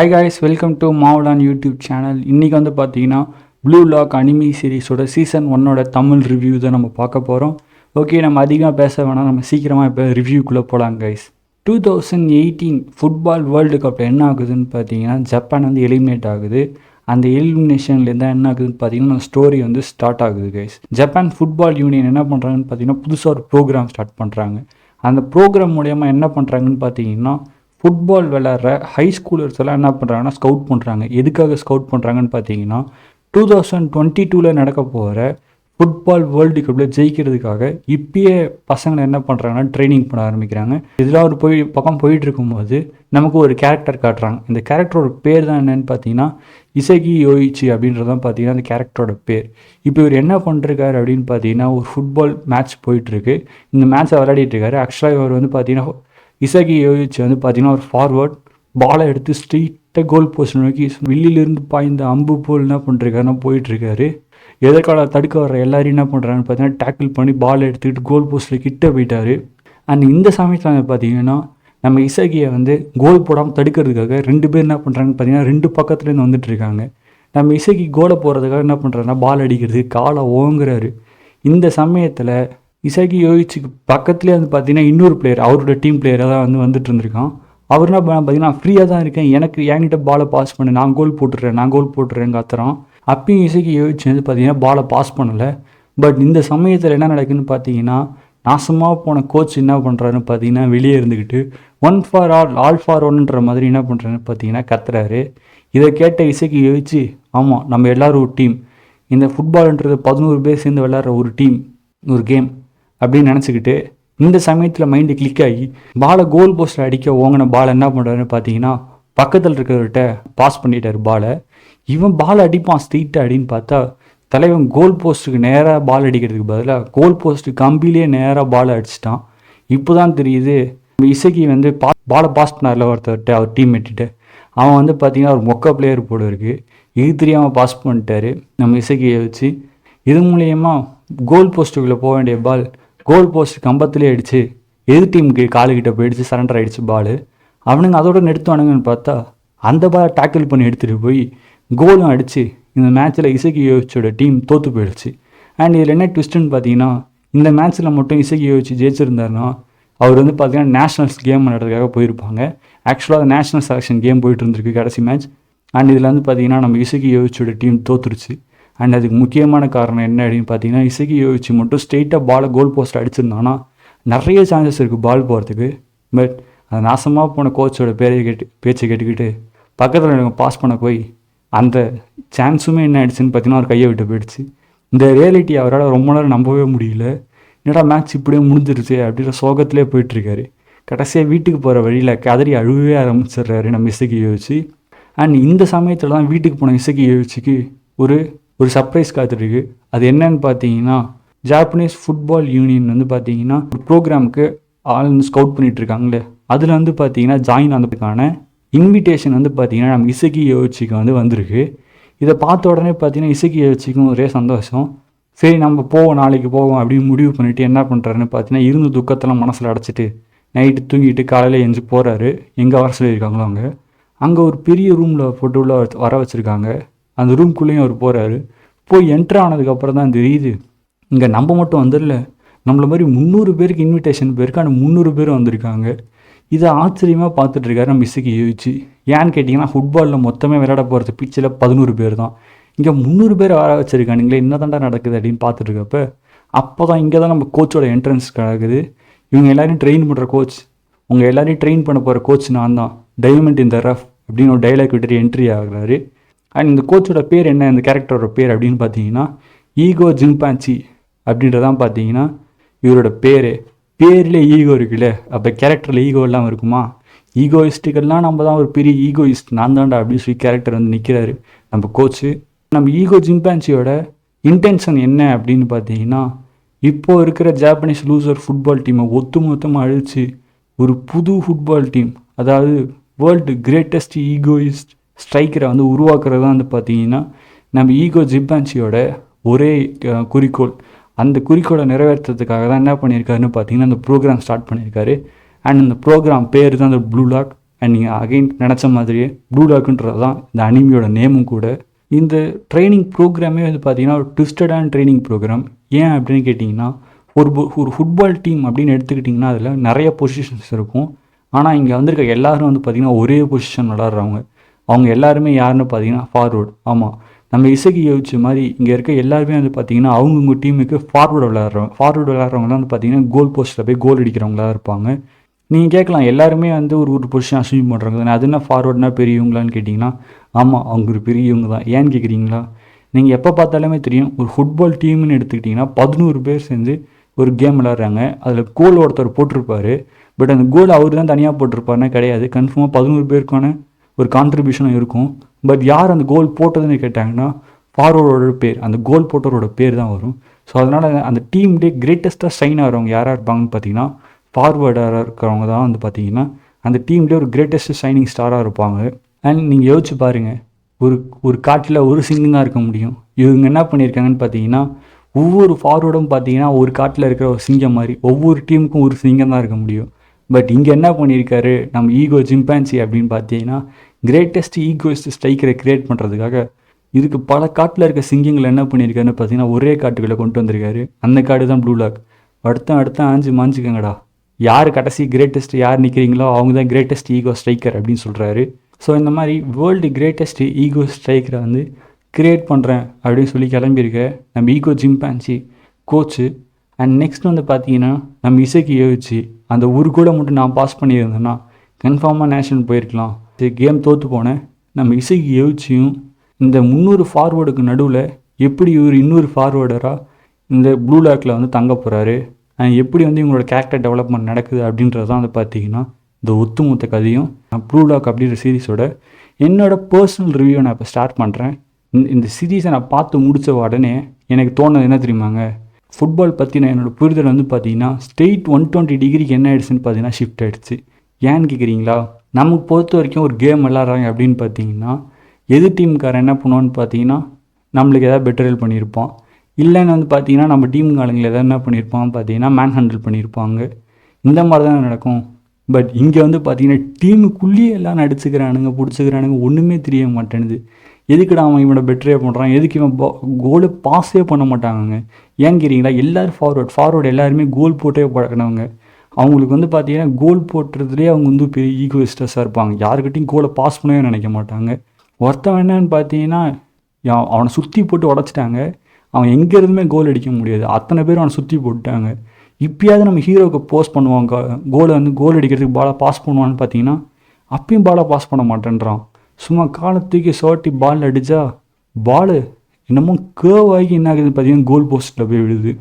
Hi guys, welcome to மாவுலான் YouTube channel. இன்றைக்கி வந்து பார்த்தீங்கன்னா ப்ளூ லாக் அனிமி சீரிஸோட சீசன் 1 தமிழ் ரிவ்யூ தான் நம்ம பார்க்க போகிறோம். ஓகே, நம்ம அதிகமாக பேச வேணாம், நம்ம சீக்கிரமாக இப்போ ரிவ்யூக்குள்ளே போகலாம் கைஸ். 2018 ஃபுட்பால் வேர்ல்டு கப்பில் என்ன ஆகுதுன்னு பார்த்தீங்கன்னா ஜப்பான் வந்து எலிமினேட் ஆகுது. அந்த எலிமினேஷன்லேருந்து என்ன ஆகுதுன்னு பார்த்தீங்கன்னா ஸ்டோரி வந்து ஸ்டார்ட் ஆகுது கைஸ். ஜப்பான் ஃபுட்பால் யூனியன் என்ன பண்ணுறாங்கன்னு பார்த்தீங்கன்னா புதுசாக ஒரு ப்ரோக்ராம் ஸ்டார்ட் பண்ணுறாங்க. அந்த ப்ரோக்ராம் மூலயமா என்ன பண்ணுறாங்கன்னு பார்த்தீங்கன்னா ஃபுட்பால் விளாட்ற ஹை ஸ்கூலர்ஸ் எல்லாம் என்ன பண்ணுறாங்கன்னா ஸ்கவுட் பண்ணுறாங்க. எதுக்காக ஸ்கவுட் பண்ணுறாங்கன்னு பார்த்தீங்கன்னா 2022 நடக்க போகிற ஃபுட்பால் வேர்ல்டு கப்பில் ஜெயிக்கிறதுக்காக இப்பயே பசங்களை என்ன பண்ணுறாங்கன்னா ட்ரைனிங் பண்ண ஆரம்பிக்கிறாங்க. இதெல்லாம் ஒரு பக்கம் போயிட்டு இருக்கும்போது நமக்கு ஒரு கேரக்டர் காட்டுறாங்க. இந்த கேரக்டரோட பேர் தான் என்னென்னு பார்த்தீங்கன்னா இசகி யோயிச்சி அப்படின்றதான் பார்த்தீங்கன்னா அந்த கேரக்டரோட பேர். இப்போ இவர் என்ன பண்ணிருக்காரு அப்படின்னு பார்த்தீங்கன்னா ஒரு ஃபுட்பால் மேட்ச் போயிட்டுருக்கு. இந்த மேட்ச்சை விளையாடிட்டு இருக்காரு. ஆக்சுவலாக இவர் வந்து பார்த்தீங்கன்னா இசகி யோயிச்சி வந்து பார்த்தீங்கன்னா ஒரு ஃபார்வர்ட் பாலை எடுத்து ஸ்ட்ரெயிட்டாக கோல் போஸ்ட் நோக்கி வில்லிலிருந்து பாய்ந்த அம்பு போல் என்ன பண்ணிருக்காருன்னா போயிட்டுருக்காரு. எதற்கால தடுக்க வர எல்லாரையும் என்ன பண்ணுறாங்கன்னு பார்த்தீங்கன்னா டேக்கிள் பண்ணி பால் எடுத்துக்கிட்டு கோல் போஸ்ட்டில் கிட்ட போயிட்டார். அண்ட் இந்த சமயத்தில் வந்து பார்த்தீங்கன்னா நம்ம இசகியை வந்து கோல் போடாமல் தடுக்கிறதுக்காக 2 பேர் என்ன பண்ணுறாங்கன்னு பார்த்தீங்கன்னா 2 பக்கத்துலேருந்து வந்துட்டுருக்காங்க. நம்ம இசகி கோலை போகிறதுக்காக என்ன பண்ணுறாருன்னா பால் அடிக்கிறதுக்கு காலை ஓங்குறாரு. இந்த சமயத்தில் இசகி யோயிச்சிக்கு பக்கத்துலேயே வந்து பார்த்தீங்கன்னா இன்னொரு பிளேயர், அவரோட டீம் பிளேயராக தான் வந்துட்டு இருந்திருக்கான். அவர் என்ன பார்த்தீங்கன்னா ஃப்ரீயாக தான் இருக்கேன், என்கிட்ட பாலை பாஸ் பண்ணு, நான் கோல் போட்டுறேன் கத்துறான். அப்பயும் இசகி யோயிச்சி வந்து பார்த்தீங்கன்னா பாலை பாஸ் பண்ணலை. பட் இந்த சமயத்தில் என்ன நடக்குதுன்னு பார்த்தீங்கன்னா நாசமாக போன கோச் என்ன பண்ணுறாருன்னு பார்த்தீங்கன்னா வெளியே இருந்துக்கிட்டு 1 ஃபார் ஆல் ஃபார் ஒன்ன்ற மாதிரி என்ன பண்ணுறாருன்னு பார்த்தீங்கன்னா கத்துறாரு. இதை கேட்ட இசகி யோயிச்சி, ஆமாம் நம்ம எல்லோரும் ஒரு டீம், இந்த ஃபுட்பால்ன்றது 11 பேர் சேர்ந்து விளையாடுற ஒரு டீம், ஒரு கேம் அப்படின்னு நினச்சிக்கிட்டு இந்த சமயத்தில் மைண்டு கிளிக் ஆகி பாலை கோல் போஸ்ட்டில் அடிக்க ஓங்கின பால் என்ன பண்ணுறாருன்னு பார்த்தீங்கன்னா பக்கத்தில் இருக்கிறவர்கிட்ட பாஸ் பண்ணிட்டார் பாலை. இவன் பால் அடிப்பான் ஸ்ட்ரெயிட்டாக அப்படின்னு பார்த்தா தலைவன் கோல் போஸ்ட்டுக்கு நேராக பால் அடிக்கிறதுக்கு பதிலாக கோல் போஸ்ட்டு கம்பிலே நேராக பால் அடிச்சிட்டான். இப்போ தான் தெரியுது இசகி வந்து பாலை பாஸ் பண்ணார்ல ஒருத்தர்கிட்ட, அவர் டீம்மேட்டிட்ட. அவன் வந்து பார்த்தீங்கன்னா ஒரு மொக்க பிளேயர் போல இருக்குது. இது தெரியாமல் பாஸ் பண்ணிட்டாரு நம்ம இசகியை வச்சு. இது மூலயமா கோல் போஸ்ட்டுக்குள்ளே போக வேண்டிய பால் கோல் போஸ்ட் கம்பத்துலேயே அடித்து எதிர் டீமுக்கு காலுக்கிட்ட போயிடுச்சு, சரண்டர் ஆகிடுச்சு பால். அவனுங்க அதோட நிறுத்துவானுங்கன்னு பார்த்தா அந்த பாலை டேக்கிள் பண்ணி எடுத்துகிட்டு போய் கோலும் அடித்து இந்த மேட்ச்சில் இசகி யோயிச்சியோட டீம் தோற்று போயிடுச்சு. அண்ட் இதில் என்ன ட்விஸ்ட்டுன்னு பார்த்தீங்கன்னா இந்த மேட்ச்சில் மட்டும் இசகி யோயிச்சி ஜெயிச்சிருந்தாருன்னா அவர் வந்து பார்த்தீங்கன்னா நேஷ்னல்ஸ் கேம் விளையாடுறதுக்காக போயிருப்பாங்க. ஆக்சுவலாக அது நேஷ்னல் செலெக்ஷன் கேம் போயிட்டு இருந்திருக்கு கடைசி மேட்ச். அண்ட் இதில் வந்து பார்த்தீங்கன்னா நம்ம இசகி யோயிச்சியோட டீம் தோற்றுருச்சு. அண்ட் அதுக்கு முக்கியமான காரணம் என்ன அப்படின்னு பார்த்தீங்கன்னா இசகி யோயிச்சி மட்டும் ஸ்ட்ரெயிட்டாக பாலை கோல் போஸ்ட் அடிச்சிருந்தானா நிறைய சான்சஸ் இருக்குது பால் போகிறதுக்கு. பட் அது நாசமாக போன கோச்சோட பேச்சை கேட்டுக்கிட்டு பக்கத்தில் எனக்கு பாஸ் பண்ண போய் அந்த சான்ஸுமே என்ன ஆயிடுச்சுன்னு பார்த்தீங்கன்னா அவர் கையை விட்டு போயிடுச்சு. இந்த ரியாலிட்டி அவரால் ரொம்ப நேரம் நம்பவே முடியல. என்னடா மேட்ச் இப்படியே முடிஞ்சிருச்சு அப்படின்ற சோகத்திலே போயிட்டுருக்காரு. கடைசியாக வீட்டுக்கு போகிற வழியில் கதறி அழுவே ஆரம்பிச்சிடுறாரு நம்ம இசகி யோயிச்சி. அண்ட் இந்த சமயத்தில் தான் வீட்டுக்கு போன இசகி யோயிச்சிக்கு ஒரு சர்ப்ரைஸ் காத்துருக்கு. அது என்னன்னு பார்த்தீங்கன்னா ஜாப்பனீஸ் ஃபுட்பால் யூனியன் வந்து பார்த்தீங்கன்னா ஒரு ப்ரோக்ராமுக்கு ஆள் ஸ்கவுட் பண்ணிகிட்டு இருக்காங்களே, அதில் வந்து பார்த்தீங்கன்னா ஜாயின் ஆனதுக்கான இன்விடேஷன் வந்து பார்த்தீங்கன்னா நம்ம இசகி யோயிச்சிக்கு வந்து வந்திருக்கு. இதை பார்த்த உடனே பார்த்தீங்கன்னா இசகி யோயிச்சிக்கும் ஒரே சந்தோஷம். சரி நம்ம நாளைக்கு போவோம் அப்படின்னு முடிவு பண்ணிவிட்டு என்ன பண்ணுறாருன்னு பார்த்தீங்கன்னா இருந்த துக்கத்தெல்லாம் மனசில் அடைச்சிட்டு நைட்டு தூங்கிட்டு காலையில் எழுந்து போகிறாரு. எங்கே வர சொல்லியிருக்காங்களோ அங்கே ஒரு பெரிய ரூமில் போட்டு உள்ள வர வச்சுருக்காங்க. அந்த ரூம்குள்ளேயும் அவர் போகிறாரு. போய் என்ட்ரு ஆனதுக்கப்புறம் தான் தெரியுது இங்கே நம்ம மட்டும் வந்துடல, நம்மள மாதிரி 300 பேருக்கு இன்விடேஷன் போயிருக்கு. ஆனால் 300 பேர் வந்திருக்காங்க. இதை ஆச்சரியமாக பார்த்துட்ருக்காரு நம்ம இசகி யோயிச்சி. ஏன்னு கேட்டிங்கன்னா ஃபுட்பாலில் மொத்தமே விளையாட போகிறது பிச்சில் 11 பேர் தான், இங்கே 300 பேர் வர வச்சுருக்கானுங்களே, என்ன தாண்டா நடக்குது அப்படின்னு பார்த்துட்ருக்கப்ப அப்போ தான் இங்கே தான் நம்ம கோச்சோட என்ட்ரன்ஸ் கிடக்குது. இவங்க எல்லோரையும் ட்ரெயின் பண்ணுற கோச், உங்கள் எல்லோரையும் ட்ரெயின் பண்ண போகிற கோச் நான் தான், டைமண்ட் இந்த ரஃப் அப்படின்னு ஒரு டைலாக் விட்டுட்டு என்ட்ரி ஆகுறாரு. அண்ட் இந்த கோச்சோட பேர் என்ன, இந்த கேரக்டரோட பேர் அப்படின்னு பார்த்தீங்கன்னா ஈகோ ஜிம்பான்சி அப்படின்றதான் பார்த்தீங்கன்னா இவரோட பேரில் ஈகோ இருக்குல்ல, அப்போ கேரக்டரில் ஈகோ இல்லாமல் இருக்குமா? ஈகோயிஸ்ட்டுக்கெல்லாம் நம்ம தான் ஒரு பெரிய ஈகோயிஸ்ட், நான் தான்டா அப்படின்னு சொல்லி கேரக்டர் வந்து நிற்கிறாரு நம்ம கோச்சு. நம்ம ஈகோ ஜிம்பான்சியோட இன்டென்ஷன் என்ன அப்படின்னு பார்த்தீங்கன்னா இப்போது இருக்கிற ஜாப்பனீஸ் லூசர் ஃபுட்பால் டீமை மொத்தமாக அழிச்சு ஒரு புது ஃபுட்பால் டீம், அதாவது வேர்ல்டு கிரேட்டஸ்ட் ஈகோயிஸ்ட் ஸ்ட்ரைக்கரை வந்து உருவாக்குறது தான் வந்து பார்த்தீங்கன்னா நம்ம ஈகோ ஜிம்பான்சியோட ஒரே குறிக்கோள். அந்த குறிக்கோளை நிறைவேற்றுறதுக்காக தான் என்ன பண்ணியிருக்காருன்னு பார்த்தீங்கன்னா அந்த ப்ரோக்ராம் ஸ்டார்ட் பண்ணியிருக்காரு. அண்ட் அந்த ப்ரோக்ராம் பேர் தான் அந்த ப்ளூ லாக் அண்ட் நீங்கள் அகைன் நினச்ச மாதிரியே ப்ளூ லாக்ன்றது தான் இந்த அனிமியோட நேமும் கூட. இந்த ட்ரைனிங் ப்ரோக்ராமே வந்து பார்த்தீங்கன்னா ஒரு ட்விஸ்டடான ட்ரைனிங் ப்ரோக்ராம். ஏன் அப்படின்னு கேட்டிங்கன்னா ஒரு ஃபுட்பால் டீம் அப்படின்னு எடுத்துக்கிட்டிங்கன்னா அதில் நிறைய பொசிஷன்ஸ் இருக்கும். ஆனால் இங்கே வந்திருக்க எல்லோரும் வந்து பார்த்திங்கன்னா ஒரே பொசிஷன் விளாட்றவங்க. அவங்க எல்லாருமே யாருன்னு பார்த்தீங்கன்னா ஃபார்வர்டு. ஆமாம், நம்ம இசைக்கு யோசிச்ச மாதிரி இங்கே இருக்க எல்லாருமே வந்து பார்த்திங்கன்னா அவங்கவுங்க டீமுக்கு ஃபார்வர்டு விளாட்றவங்க தான் வந்து பார்த்திங்கன்னா கோல் போஸ்ட்டில் போய் கோல் அடிக்கிறவங்களா இருப்பாங்க. நீங்கள் கேட்கலாம் எல்லாருமே வந்து ஒரு பொசிஷன் அசீவ் பண்ணுறாங்க, அது என்ன ஃபார்வர்டுனா பெரியவங்களான்னு கேட்டிங்கன்னா ஆமாம், அவங்க ஒரு பெரியவங்க தான். ஏன்னு கேட்குறீங்களா? நீங்கள் எப்போ பார்த்தாலுமே தெரியும், ஒரு ஃபுட்பால் டீம்னு எடுத்துக்கிட்டிங்கன்னா 11 பேர் சேர்ந்து ஒரு கேம் விளாட்றாங்க. அதில் கோல் ஒருத்தர் போட்டிருப்பார். பட் அந்த கோல் அவர் தான் தனியாக போட்டிருப்பாருன்னா கிடையாது. கன்ஃபார்மாக 11 பேருக்கான ஒரு கான்ட்ரிபியூஷனும் இருக்கும். பட் யார் அந்த கோல் போட்டதுன்னு கேட்டாங்கன்னா ஃபார்வர்டோட பேர், அந்த கோல் போட்டவரோட பேர் தான் வரும். ஸோ அதனால் அந்த டீம்லேயே கிரேட்டஸ்ட்டாக ஷைன் ஆகிறவங்க யாராக இருப்பாங்கன்னு பார்த்தீங்கன்னா ஃபார்வர்டாக இருக்கிறவங்க தான் வந்து பார்த்தீங்கன்னா அந்த டீம்லேயே ஒரு கிரேட்டஸ்ட் ஷைனிங் ஸ்டாராக இருப்பாங்க. அண்ட் நீங்கள் யோசிச்சு பாருங்கள், ஒரு காட்டில் ஒரு சிங்கம் தான் இருக்க முடியும். இவங்க என்ன பண்ணியிருக்காங்கன்னு பார்த்தீங்கன்னா ஒவ்வொரு ஃபார்வர்டும் பார்த்தீங்கன்னா ஒரு காட்டில் இருக்கிற ஒரு சிங்கம் மாதிரி ஒவ்வொரு டீமுக்கும் ஒரு சிங்கம் தான் இருக்க முடியும். பட் இங்கே என்ன பண்ணியிருக்காரு நம்ம ஈகோ சிம்பான்சி அப்படின்னு பார்த்தீங்கன்னா கிரேட்டஸ்ட் ஈகோஸ்ட் ஸ்ட்ரைக்கரை க்ரியேட் பண்ணுறதுக்காக இதுக்கு பல காட்டில் இருக்க சிங்கங்களை என்ன பண்ணியிருக்காருன்னு பார்த்தீங்கன்னா ஒரே காட்டுக்குள்ளே கொண்டு வந்திருக்காரு. அந்த காடு தான் ப்ளூ லாக். அடுத்த ஆஞ்சு மாஞ்சுக்கங்கடா, யார் கடைசி கிரேட்டஸ்ட் யார் நிற்கிறீங்களோ அவங்க தான் கிரேட்டஸ்ட் ஈகோ ஸ்ட்ரைக்கர் அப்படின்னு சொல்கிறாரு. ஸோ இந்த மாதிரி வேர்ல்டு கிரேட்டஸ்ட் ஈகோ ஸ்ட்ரைக்கரை வந்து க்ரியேட் பண்ணுறேன் அப்படின்னு சொல்லி கிளம்பியிருக்க நம்ம ego chimpanzee coach. And next வந்து பார்த்தீங்கன்னா நம்ம இசைக்கு யோசிச்சு அந்த ஒரு கூட மட்டும் நான் பாஸ் பண்ணியிருந்தேன்னா கன்ஃபார்மாக நேஷனல் போயிருக்கலாம். கேம் தோற்று போனேன். நம்ம இசைக்கு யோசிச்சியும் இந்த 300 ஃபார்வேர்டுக்கு நடுவில் எப்படி இவர் இன்னொரு ஃபார்வேர்டராக இந்த ப்ளூ லாக்கில் வந்து தங்க போகிறாரு, அண்ட் எப்படி வந்து இவங்களோட கேரக்டர் டெவலப்மெண்ட் நடக்குது அப்படின்றது தான் வந்து பார்த்தீங்கன்னா இந்த ஒத்துமொத்த கதையும். ப்ளூ லாக் அப்படின்ற சீரீஸோட என்னோடய பர்சனல் ரிவ்யூவை நான் இப்போ ஸ்டார்ட் பண்ணுறேன். இந்த சீரீஸை நான் பார்த்து முடித்த உடனே எனக்கு தோணுது என்ன தெரியுமாங்க, ஃபுட்பால் பற்றின என்னோடய புரிதல் வந்து பார்த்தீங்கன்னா ஸ்ட்ரெயிட் 120 டிகிரிக்கு என்ன ஆயிடுச்சுன்னு பார்த்தீங்கன்னா ஷிஃப்ட் ஆகிடுச்சு. ஏன்னு கேட்குறீங்களா? நமக்கு பொறுத்த வரைக்கும் ஒரு கேம் விளாட்றாங்க அப்படின்னு பார்த்தீங்கன்னா எது டீமுக்காரன் என்ன பண்ணுவான்னு பார்த்தீங்கன்னா நம்மளுக்கு எதாவது பெட்டரல் பண்ணியிருப்பான், இல்லைன்னு வந்து பார்த்தீங்கன்னா நம்ம டீமுக்காரங்களை எதாவது என்ன பண்ணியிருப்பான்னு பார்த்தீங்கன்னா மேன் ஹேண்டில் பண்ணியிருப்பாங்க. இந்த மாதிரி தான் நடக்கும். பட் இங்கே வந்து பார்த்தீங்கன்னா டீமுக்குள்ளேயே எல்லாம் நடிச்சுக்கிறானுங்க பிடிச்சிக்கிறானுங்க, ஒன்றுமே தெரிய மாட்டேனுது. எதுக்குடா அவன் இவனை பெட்டரே பண்ணுறான், எதுக்கு இவன் கோலு பாஸே பண்ண மாட்டாங்க. ஏன் கேட்குறீங்களா? எல்லோரும் ஃபார்வர்டு எல்லாருமே கோல் போட்டே பழகினவங்க. அவங்களுக்கு வந்து பார்த்தீங்கன்னா கோல் போட்டுறதுலேயே அவங்க வந்து பெரிய ஈகோயிஸ்டஸாக இருப்பாங்க. யாருக்கிட்டையும் கோலை பாஸ் பண்ணவே நினைக்க மாட்டாங்க. ஒருத்தன் என்னன்னு பார்த்தீங்கன்னா அவனை சுற்றி போட்டு உடச்சிட்டாங்க. அவன் எங்கேருந்துமே கோல் அடிக்க முடியாது, அத்தனை பேர் அவனை சுற்றி போட்டுட்டாங்க. இப்போயாவது நம்ம ஹீரோவுக்கு போஸ்ட் பண்ணுவாங்க, கோலை வந்து கோல் அடிக்கிறதுக்கு பாலை பாஸ் பண்ணுவான்னு பார்த்தீங்கன்னா அப்பயும் பாலை பாஸ் பண்ண மாட்டேன்றான். சும்மா காலத்துக்கு சோட்டி பால் அடித்தா பால் என்னமோ கேர்வ் ஆகி என்ன ஆகுதுன்னு பார்த்தீங்கன்னா கோல் போஸ்ட்டில் போய் விழுது.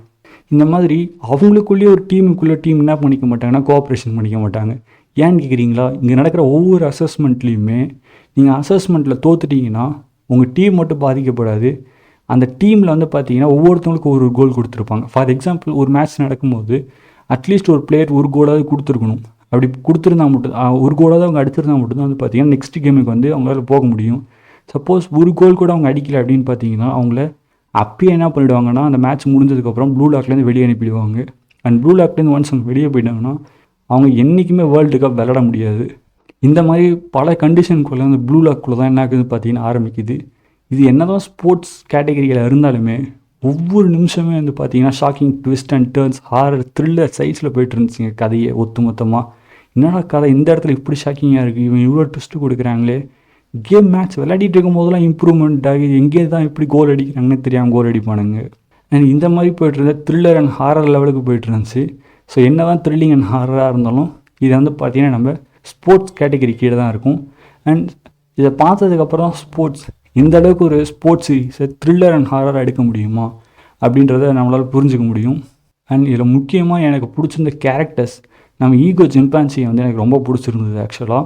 இந்த மாதிரி அவங்களுக்குள்ளேயே ஒரு டீமுக்குள்ளே டீம் என்ன பண்ணிக்க மாட்டாங்கன்னா கோஆப்ரேஷன் பண்ணிக்க மாட்டாங்க. ஏன்னு கேட்குறீங்களா? இங்கே நடக்கிற ஒவ்வொரு அசஸ்மெண்ட்லேயுமே நீங்கள் அசஸ்மெண்ட்டில் தோத்துட்டிங்கன்னா உங்கள் டீம் மட்டும் பாதிக்கப்படாது, அந்த டீமில் வந்து பார்த்தீங்கன்னா ஒவ்வொருத்தவங்களுக்கும் ஒரு கோல் கொடுத்துருப்பாங்க. ஃபார் எக்ஸாம்பிள் ஒரு மேட்ச் நடக்கும்போது அட்லீஸ்ட் ஒரு பிளேயர் ஒரு கோலாவது கொடுத்துருக்கணும். அப்படி கொடுத்துருந்தா மட்டும் ஒரு கோலாவது அவங்க அடிச்சிருந்தா மட்டும்தான் வந்து பார்த்தீங்கன்னா நெக்ஸ்ட் கேமுக்கு வந்து அவங்களால போக முடியும். சப்போஸ் ஒரு கோல் கூட அவங்க அடிக்கலை அப்படின்னு பார்த்தீங்கன்னா அவங்கள அப்பயே என்ன பண்ணிவிடுவாங்கன்னா அந்த மேட்ச் முடிஞ்சதுக்கப்புறம் ப்ளூ லாக்லேருந்து வெளியே அனுப்பிடுவாங்க. அண்ட் ப்ளூ லாக்லேருந்து ஒன்ஸ் அவங்க வெளியே போயிட்டாங்கன்னா அவங்க என்றைக்குமே வேர்ல்டு கப் விளையாட முடியாது. இந்த மாதிரி பல கண்டிஷனுக்குள்ளே அந்த ப்ளூ லாக்குள்ளே தான் என்ன ஆகுதுன்னு பார்த்தீங்கன்னா ஆரம்பிக்குது. இது என்ன தான் ஸ்போர்ட்ஸ் கேட்டகரியில் இருந்தாலுமே ஒவ்வொரு நிமிஷமே வந்து பார்த்தீங்கன்னா shocking twist and turns horror thriller சைட்ஸில் போய்ட்டு இருந்துச்சுங்க கதையை ஒத்து மொத்தமாக. என்னடா கதை இந்த இடத்துல இப்படி ஷாக்கிங்காக இருக்குது, இவன் இவ்வளோ ட்விஸ்ட்டு கொடுக்குறாங்களே, கேம் மேட்ச் விளையாடிட்டு இருக்கும் போதெல்லாம் இம்ப்ரூவ்மெண்ட் ஆகி எங்கே தான் இப்படி கோல் அடிக்கிறாங்கன்னு தெரியாமல் கோல் அடிப்பானுங்க. அண்ட் இந்த மாதிரி போய்ட்டு இருந்த த்ரில்லர் அண்ட் ஹாரர் லெவலுக்கு போய்ட்டு இருந்துச்சு. ஸோ என்ன தான் த்ரில்லிங் அண்ட் ஹாரராக இருந்தாலும் இதை வந்து பார்த்திங்கன்னா நம்ம ஸ்போர்ட்ஸ் கேட்டகரி கீழே தான் இருக்கும். அண்ட் இதை பார்த்ததுக்கப்புறம் ஸ்போர்ட்ஸ் இந்த அளவுக்கு ஒரு ஸ்போர்ட்ஸ் சீரிஸை த்ரில்லர் அண்ட் ஹாரராக எடுக்க முடியுமா அப்படின்றத நம்மளால் புரிஞ்சுக்க முடியும். அண்ட் இதில் முக்கியமாக எனக்கு பிடிச்சிருந்த கேரக்டர்ஸ் நம்ம ஈகோ சிம்பான்சியை வந்து எனக்கு ரொம்ப பிடிச்சிருந்தது. ஆக்சுவலாக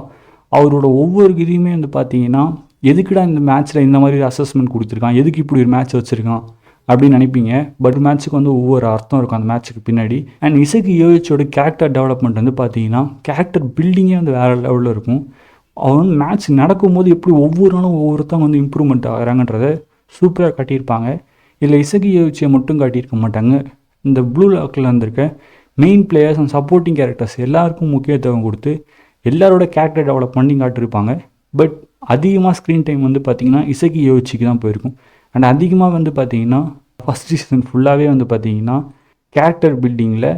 அவரோட ஒவ்வொரு இதையுமே வந்து பார்த்தீங்கன்னா எதுக்குடா இந்த மேட்ச்சில் இந்த மாதிரி அசஸ்மெண்ட் கொடுத்துருக்கான், எதுக்கு இப்படி ஒரு மேட்ச் வச்சுருக்கான் அப்படின்னு நினைப்பீங்க. பட் மேட்ச்சுக்கு வந்து ஒவ்வொரு அர்த்தம் இருக்கும் அந்த மேட்ச்சுக்கு பின்னாடி. அண்ட் இசைக்கு யோசிச்சோட கேரக்டர் டெவலப்மெண்ட் வந்து பார்த்தீங்கன்னா கேரக்டர் பில்டிங்கே வந்து வேறு லெவலில் இருக்கும். அவன் மேட்ச் நடக்கும்போது எப்படி ஒவ்வொரு நாளும் ஒவ்வொருத்தவங்க வந்து இம்ப்ரூவ்மெண்ட் ஆகிறாங்கன்றதை சூப்பராக காட்டியிருப்பாங்க. இல்லை இசைக்கு யோசிச்சியை மட்டும் காட்டியிருக்க மாட்டாங்க. இந்த ப்ளூ லாக்கில் வந்திருக்க main players and supporting characters எல்லாருக்கும் முக்கியத்துவம் கொடுத்து எல்லாரோட கேரக்டர் டெவலப் பண்ணி காட்டியிருப்பாங்க. பட் அதிகமாக ஸ்க்ரீன் டைம் வந்து பார்த்திங்கன்னா இசக்கி யோசிச்சுக்கு தான் போயிருக்கும். அண்ட் அதிகமாக வந்து பார்த்திங்கன்னா ஃபஸ்ட் சீசன் ஃபுல்லாகவே வந்து பார்த்திங்கன்னா கேரக்டர் பில்டிங்கில்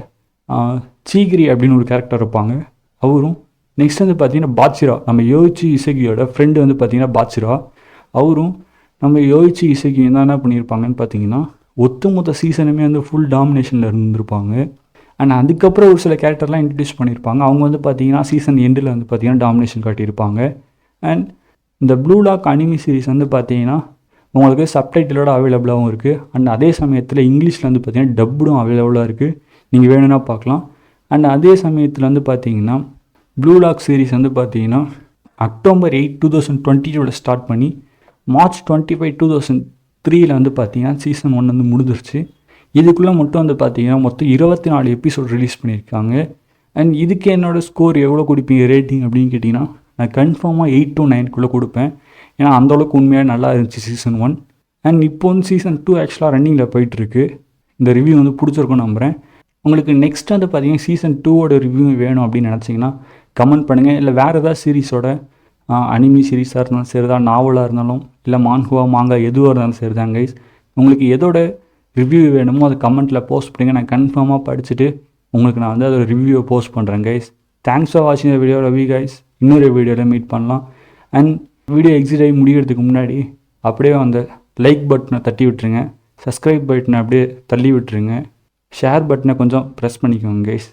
சீகிரி அப்படின்னு ஒரு கேரக்டர் இருப்பாங்க, அவரும். நெக்ஸ்ட் வந்து பார்த்திங்கன்னா பாட்சிரா, நம்ம யோசிச்சு இசக்கியோட ஃப்ரெண்டு வந்து பார்த்திங்கன்னா பாட்சிரா, அவரும் நம்ம யோசிச்சு இசக்கி என்ன பண்ணியிருப்பாங்கன்னு பார்த்தீங்கன்னா ஒட்டுமொத்த சீசனுமே வந்து ஃபுல் டாமினேஷனில் இருந்திருப்பாங்க. அண்ட் அதுக்கப்புறம் ஒரு சில கேரக்டர்லாம் இன்ட்ரடியூஸ் பண்ணியிருப்பாங்க. அவங்க வந்து பார்த்திங்கன்னா சீசன் எண்டில் வந்து பார்த்திங்கன்னா டாமினேஷன் காட்டியிருப்பாங்க. அண்ட் இந்த ப்ளூ லாக் அனிமி சீரிஸ் வந்து பார்த்திங்கன்னா உங்களுக்கு சப்டைட்டிலோட அவைலபிளாகவும் இருக்குது. அண்ட் அதே சமயத்தில் இங்கிலீஷில் வந்து பார்த்திங்கன்னா டப்புடும் அவைலபிளாக இருக்குது, நீங்கள் வேணும்னா பார்க்கலாம். அண்ட் அதே சமயத்தில் வந்து பார்த்திங்கன்னா ப்ளூ லாக் சீரிஸ் வந்து பார்த்திங்கன்னா October 8, 2022 ஸ்டார்ட் பண்ணி March 25, 2003 வந்து பார்த்திங்கன்னா சீசன் 1 வந்து முடிஞ்சிருச்சு. இதுக்குள்ளே மட்டும் வந்து பார்த்திங்கன்னா மொத்தம் 24 எபிசோட் ரிலீஸ் பண்ணியிருக்காங்க. அண்ட் இதுக்கு என்னோடய ஸ்கோர் எவ்வளோ கொடுப்பீங்க ரேட்டிங் அப்படின்னு கேட்டிங்கன்னா நான் கன்ஃபார்மாக 8 to 9 கொடுப்பேன். ஏன்னா அந்தளவுக்கு உண்மையாக நல்லா இருந்துச்சு சீசன் 1. அண்ட் இப்போ வந்து சீசன் 2 ஆக்சுவலாக ரன்னிங்கில் போயிட்டுருக்கு. இந்த ரிவ்யூ வந்து பிடிச்சிருக்குன்னு நம்புகிறேன். உங்களுக்கு நெக்ஸ்ட் வந்து பார்த்திங்கன்னா சீசன் 2ஓட ரிவ்யூ வேணும் அப்படின்னு நினச்சிங்கன்னா கமெண்ட் பண்ணுங்கள். இல்லை வேறு ஏதாவது சீரீஸோட அனிமி சீரீஸாக இருந்தாலும் சரி தான், நாவலாக இருந்தாலும் இல்லை மான்ஹுவா மாங்கா எதுவாக இருந்தாலும் சரி தான் கைஸ், உங்களுக்கு எதோட ரிவ்யூ வேணுமோ அதை கமெண்ட்டில் போஸ்ட் பண்ணுங்க. நான் கன்ஃபார்மாக படிச்சுட்டு உங்களுக்கு நான் வந்து அதோட ரிவ்யூவை போஸ்ட் பண்ணுறேன் கைஸ். தேங்க்ஸ் ஃபார் வாட்சிங் த வீடியோ ரவி கைஸ். இன்னொரு வீடியோவில் மீட் பண்ணலாம். அண்ட் வீடியோ எக்ஸிட் ஆகி முடிகிறதுக்கு முன்னாடி அப்படியே அந்த லைக் பட்டனை தட்டி விட்டுருங்க, சப்ஸ்கிரைப் பட்டனை அப்படியே தள்ளி விட்டுருங்க, ஷேர் பட்டனை கொஞ்சம் ப்ரெஸ் பண்ணிக்கோங்க கைஸ்.